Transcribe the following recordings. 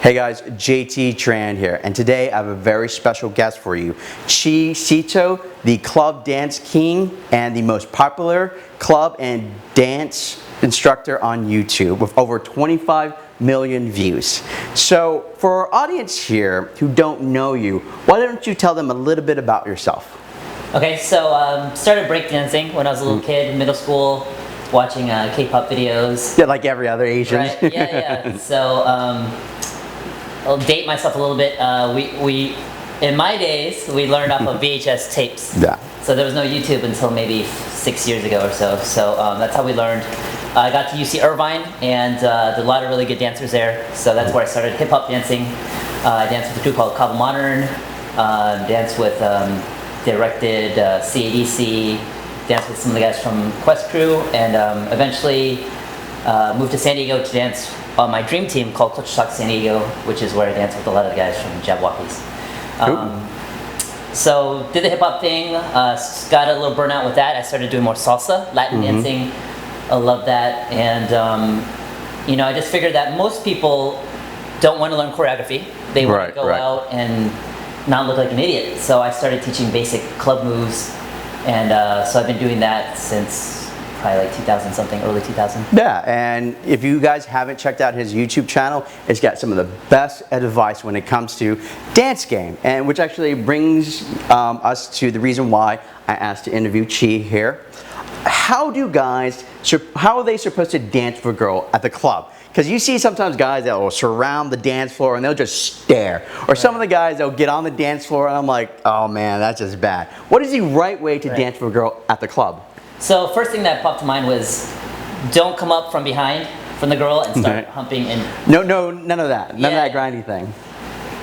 Hey guys, JT Tran here, and today I have a very special guest for you. Szeto, the club dance king and the most popular club and dance instructor on YouTube with over 25 million views. So for our audience here who don't know you, why don't you tell them a little bit about yourself? Okay, so started breakdancing when I was a little kid in middle school, watching K-pop videos. Yeah, like every other Asian. Right, yeah. So I'll date myself a little bit. We in my days, we learned off of VHS tapes. Yeah. So there was no YouTube until maybe 6 years ago or so. So that's how we learned. I got to UC Irvine, and there's a lot of really good dancers there. So that's where I started hip-hop dancing. I danced with a crew called Cobble Modern, danced with directed CADC, danced with some of the guys from Quest Crew, and eventually moved to San Diego to dance on my dream team called Culture Shock San Diego, which is where I danced with a lot of the guys from Jabwalkies. So did the hip hop thing, got a little burnout with that. I started doing more salsa, Latin dancing. I love that, and you know, I just figured that most people don't want to learn choreography. They want to go out and not look like an idiot. So I started teaching basic club moves, and so I've been doing that since probably like 2000 something, early 2000. Yeah, and if you guys haven't checked out his YouTube channel, it's got some of the best advice when it comes to dance game, and which actually brings us to the reason why I asked to interview Chi here. How are they supposed to dance with a girl at the club? Because you see sometimes guys that will surround the dance floor and they'll just stare. Or some of the guys that'll get on the dance floor and I'm like, oh man, that's just bad. What is the right way to dance with a girl at the club? So first thing that popped to mind was, don't come up from behind from the girl and start humping and... No, none of that. None of that grindy thing.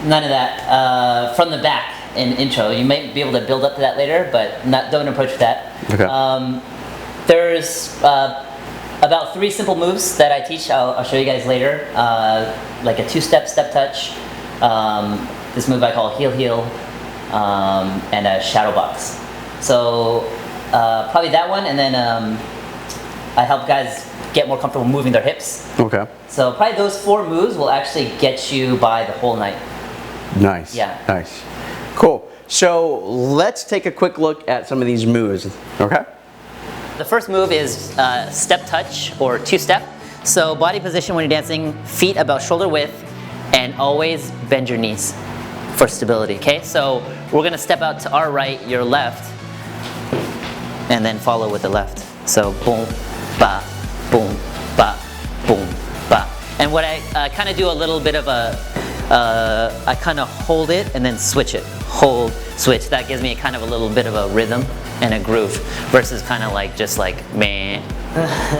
None of that. From the back in intro. You might be able to build up to that later, but don't approach that. Okay. There's about 3 simple moves that I teach. I'll show you guys later. Like a two-step step touch. This move I call heel heel, and a shadow box. So probably that one, and then I help guys get more comfortable moving their hips. Okay. So probably those 4 moves will actually get you by the whole night. Nice. Yeah. Nice. Cool. So let's take a quick look at some of these moves. Okay. The first move is step touch or two-step. So body position when you're dancing, feet about shoulder width, and always bend your knees for stability, okay? So we're gonna step out to our right, your left, and then follow with the left. So boom, ba, boom, ba, boom, ba. And what I kind of do a little bit of I kind of hold it and then switch it. Hold, switch. That gives me kind of a little bit of a rhythm and a groove versus kind of like just like meh,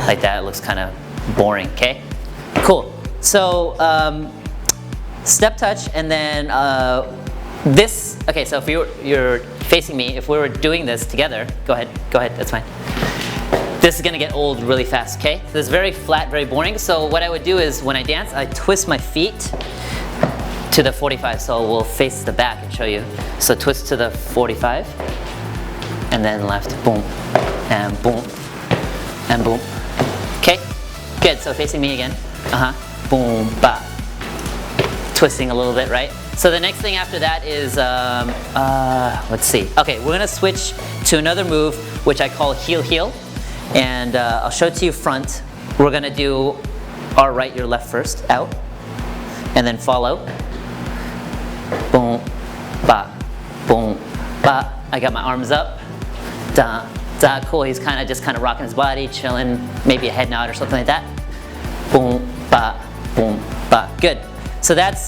like that. It looks kind of boring, okay? Cool. So step touch, and then this, okay, so if you're facing me, if we were doing this together, go ahead, that's fine. This is gonna get old really fast, okay? So this is very flat, very boring. So what I would do is when I dance, I twist my feet to the 45, so we'll face the back and show you. So twist to the 45, and then left, boom, and boom, and boom. Okay, good, so facing me again. Boom, ba. Twisting a little bit, right? So the next thing after that is, let's see. Okay, we're gonna switch to another move, which I call heel heel. And I'll show it to you front. We're gonna do our right, your left first, out. And then follow. Boom, ba, boom, ba. I got my arms up. Da, da, cool. He's just kind of rocking his body, chilling, maybe a head nod or something like that. Boom, ba, good. So that's,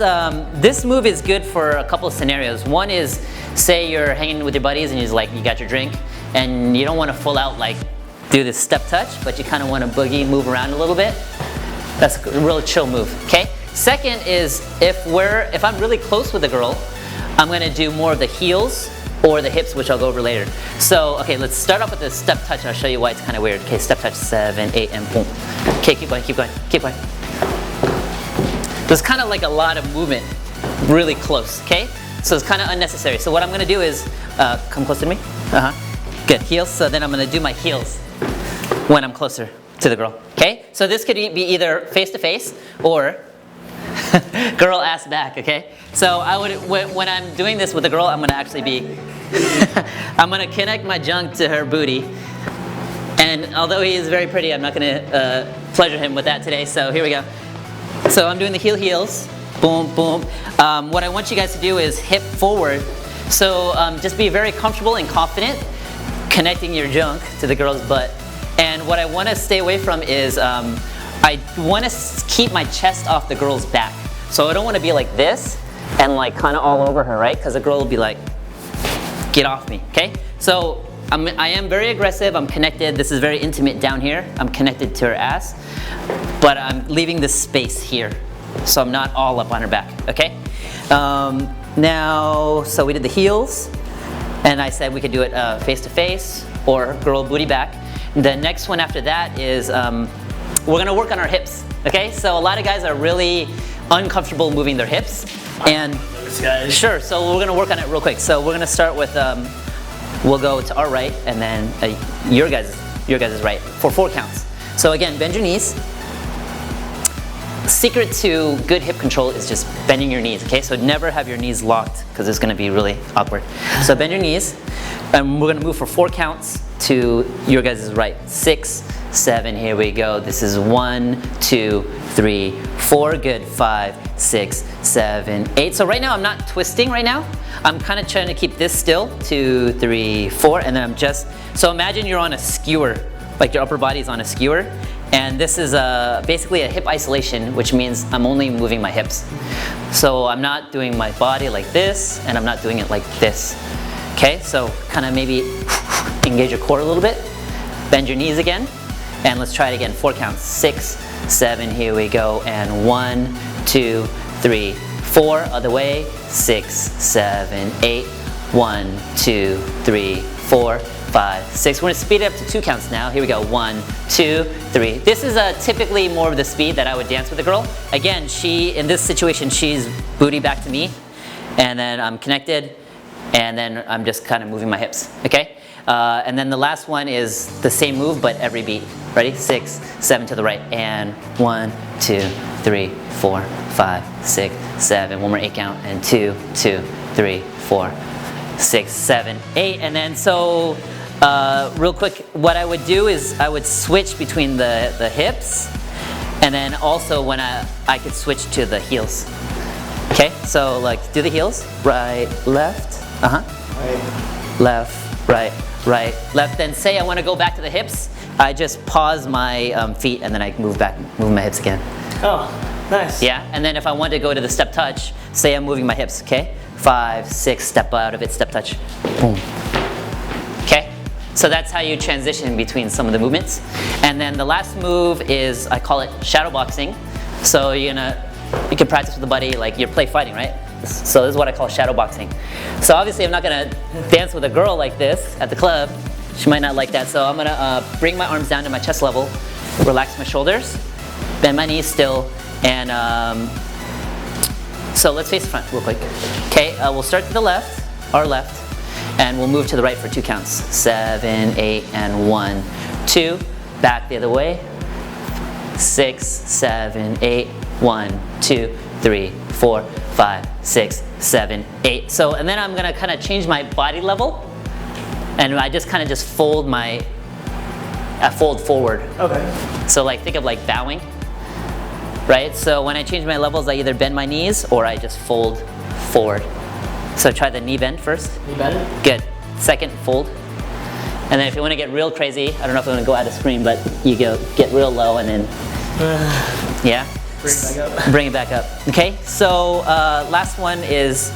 this move is good for a couple of scenarios. One is, say you're hanging with your buddies and you got your drink, and you don't want to full out like do this step touch, but you kind of want to boogie, move around a little bit. That's a real chill move, okay? Second is, if I'm really close with a girl, I'm going to do more of the heels or the hips, which I'll go over later. So, okay, let's start off with the step touch, and I'll show you why it's kind of weird. Okay, step touch, 7, 8, and boom. Okay, keep going, keep going, keep going. There's kind of like a lot of movement really close, okay? So it's kind of unnecessary. So what I'm going to do is, come closer to me. Good, heels. So then I'm going to do my heels when I'm closer to the girl, okay? So this could be either face to face or Girl ass back, okay? So I would, when I'm doing this with a girl, I'm gonna actually be, I'm gonna connect my junk to her booty. And although he is very pretty, I'm not gonna pleasure him with that today, so here we go. So I'm doing the heels, boom, boom. What I want you guys to do is hip forward. So just be very comfortable and confident connecting your junk to the girl's butt. And what I wanna stay away from is, I want to keep my chest off the girl's back. So I don't want to be like this and like kind of all over her, right? Because the girl will be like, get off me, okay? So I am very aggressive, I'm connected. This is very intimate down here. I'm connected to her ass, but I'm leaving this space here. So I'm not all up on her back, okay? Now, so we did the heels, and I said we could do it face to face or girl booty back. The next one after that is, we're gonna work on our hips, okay? So a lot of guys are really uncomfortable moving their hips, and sure. So we're gonna work on it real quick. So we're gonna start with, we'll go to our right, and then your guys' right for 4 counts. So again, bend your knees. Secret to good hip control is just bending your knees, okay? So never have your knees locked because it's gonna be really awkward. So bend your knees, and we're gonna move for 4 counts to your guys' right. 6, 7, here we go. This is 1, 2, 3, 4, good. 5, 6, 7, 8. So right now I'm not twisting right now. I'm kind of trying to keep this still. 2, 3, 4, and then I'm just, so imagine you're on a skewer, like your upper body is on a skewer, and this is basically a hip isolation, which means I'm only moving my hips. So I'm not doing my body like this, and I'm not doing it like this. Okay, so kind of maybe engage your core a little bit, bend your knees again, and let's try it again. 4 counts. 6, 7, here we go, and 1, 2, 3, 4, other way. 6, 7, 8, 1, 2, 3, 4, 5, 6. We're gonna speed it up to 2 counts now. Here we go. 1, 2, 3. This is typically more of the speed that I would dance with a girl. Again, in this situation, she's booty back to me, and then I'm connected, and then I'm just kind of moving my hips, okay? And then the last one is the same move, but every beat. Ready? 6, 7 to the right, and 1, 2, 3, 4, 5, 6, 7. One more 8 count, and 2, 2, 3, 4, 6, 7, 8. And then so, real quick, what I would do is I would switch between the hips, and then also when I could switch to the heels. Okay, so like do the heels, right, left, right, left, right, right, left. Then say I want to go back to the hips, I just pause my feet and then I move my hips again. Oh, nice. Yeah, and then if I want to go to the step touch, say I'm moving my hips, okay? 5, 6, step out of it, step touch, boom. Okay, so that's how you transition between some of the movements. And then the last move is, I call it shadowboxing. So you can practice with a buddy, like you're play fighting, right? So this is what I call shadowboxing. So obviously I'm not gonna dance with a girl like this at the club. She might not like that. So I'm gonna bring my arms down to my chest level, relax my shoulders, bend my knees still, and so let's face the front real quick. Okay, we'll start to the left, our left, and we'll move to the right for 2 counts. 7, 8, and 1, 2. Back the other way. 6, 7, 8, 1, 2, 3, 4, 5, 6, 7, 8. So, and then I'm gonna kind of change my body level, and I just kind of fold fold forward. Okay. So like think of like bowing. Right? So when I change my levels, I either bend my knees or I just fold forward. So try the knee bend first. Knee bend? Good. Second, fold. And then if you want to get real crazy, I don't know if I'm going to go out of screen, but you get real low and then, yeah? Bring it back up. Bring it back up. Okay, so last one is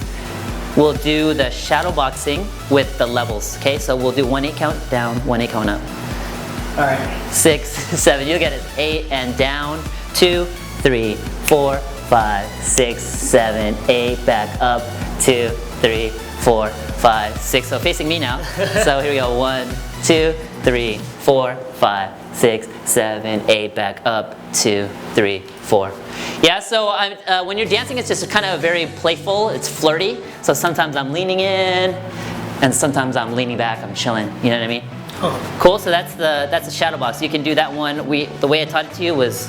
we'll do the shadow boxing with the levels. Okay, so we'll do 1 8 count down, 1 8 count up. All right. 6, 7, you'll get it. 8 and down, 2, 3, 4, 5, 6, 7, 8, back up, 2, 3, 4, 5, 6. So facing me now. So here we go. 1, 2, 3, 4, 5, 6, 7, 8, back up, 2, 3, 4. Yeah, so when you're dancing, it's just kind of very playful. It's flirty. So sometimes I'm leaning in, and sometimes I'm leaning back. I'm chilling. You know what I mean? Oh. Cool. So that's the shadow box. You can do that one. The way I taught it to you was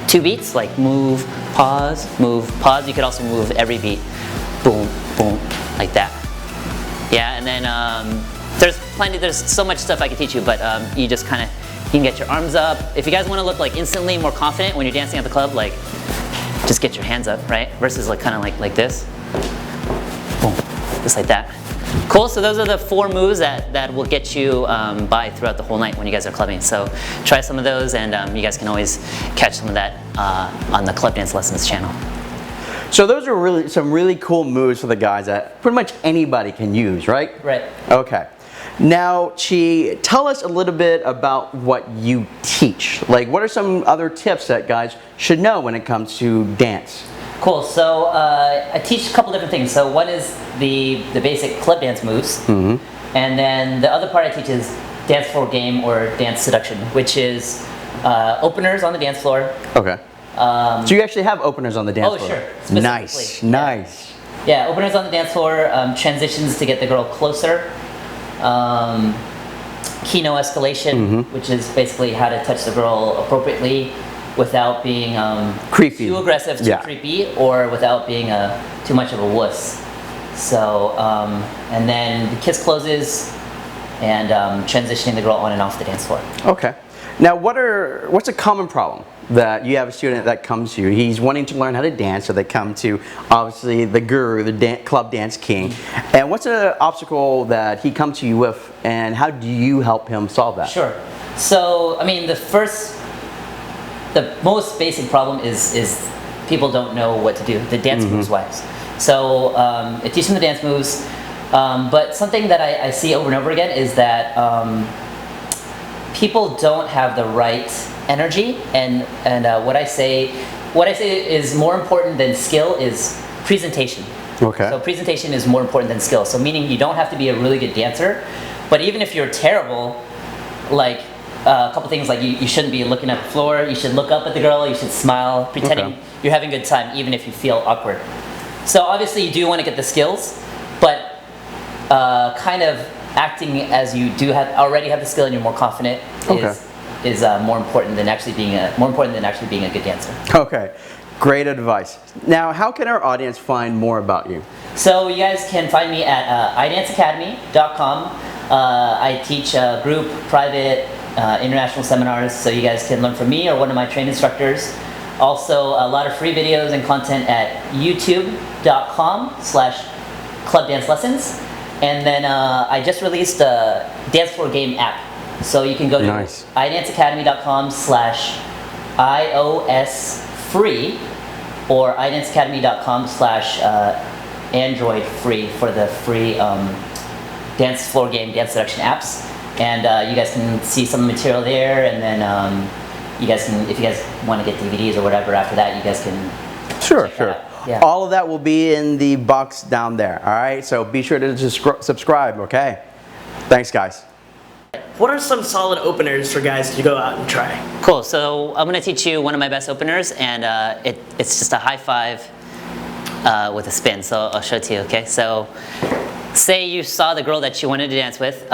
2 beats, like move, pause, move, pause. You could also move every beat, boom, boom, like that. Yeah, and then there's so much stuff I could teach you, but you just kind of, you can get your arms up. If you guys want to look like instantly more confident when you're dancing at the club, like just get your hands up, right? Versus like kind of like this, boom, just like that. Cool, so those are the 4 moves that will get you by throughout the whole night when you guys are clubbing. So try some of those, and you guys can always catch some of that on the Club Dance Lessons channel. So those are some really cool moves for the guys that pretty much anybody can use, right? Right. Okay. Now, Chi, tell us a little bit about what you teach. Like, what are some other tips that guys should know when it comes to dance? Cool, so I teach a couple different things. So one is the basic club dance moves, and then the other part I teach is dance floor game or dance seduction, which is openers on the dance floor. Okay. So you actually have openers on the dance floor? Oh, sure. Nice, Yeah. nice. Yeah, openers on the dance floor, transitions to get the girl closer, key-no escalation, which is basically how to touch the girl appropriately without being creepy, too aggressive, too creepy, or without being too much of a wuss. So, and then the kiss closes, and transitioning the girl on and off the dance floor. Okay. Now, what's a common problem that you have a student that comes to you? He's wanting to learn how to dance, so they come to obviously the guru, the club dance king. And what's an obstacle that he comes to you with, and how do you help him solve that? Sure. So, I mean, the most basic problem is people don't know what to do, the dance moves wise. So I teach them the dance moves, but something that I see over and over again is that people don't have the right energy, and what I say is more important than skill is presentation. Okay. So presentation is more important than skill. So meaning you don't have to be a really good dancer, but even if you're terrible, like a couple things, like you shouldn't be looking at the floor, you should look up at the girl, you should smile, pretending you're having a good time even if you feel awkward. So obviously you do want to get the skills, but kind of acting as you already have the skill and you're more confident is more important than actually being a good dancer. Okay, great advice. Now, how can our audience find more about you? So you guys can find me at idanceacademy.com. I teach group, private, international seminars, so you guys can learn from me or one of my trained instructors. Also, a lot of free videos and content at youtube.com/clubdancelessons. And then I just released a dance floor game app. So you can go to idanceacademy.com/iOS free or idanceacademy.com/Android free for the free dance floor game, dance seduction apps. And you guys can see some material there, and then you guys can, if you guys want to get DVDs or whatever after that, you guys can Sure. Yeah. All of that will be in the box down there, all right? So be sure to subscribe, okay? Thanks, guys. What are some solid openers for guys to go out and try? Cool, so I'm going to teach you one of my best openers, and it's just a high five with a spin, so I'll show it to you, okay? So say you saw the girl that you wanted to dance with.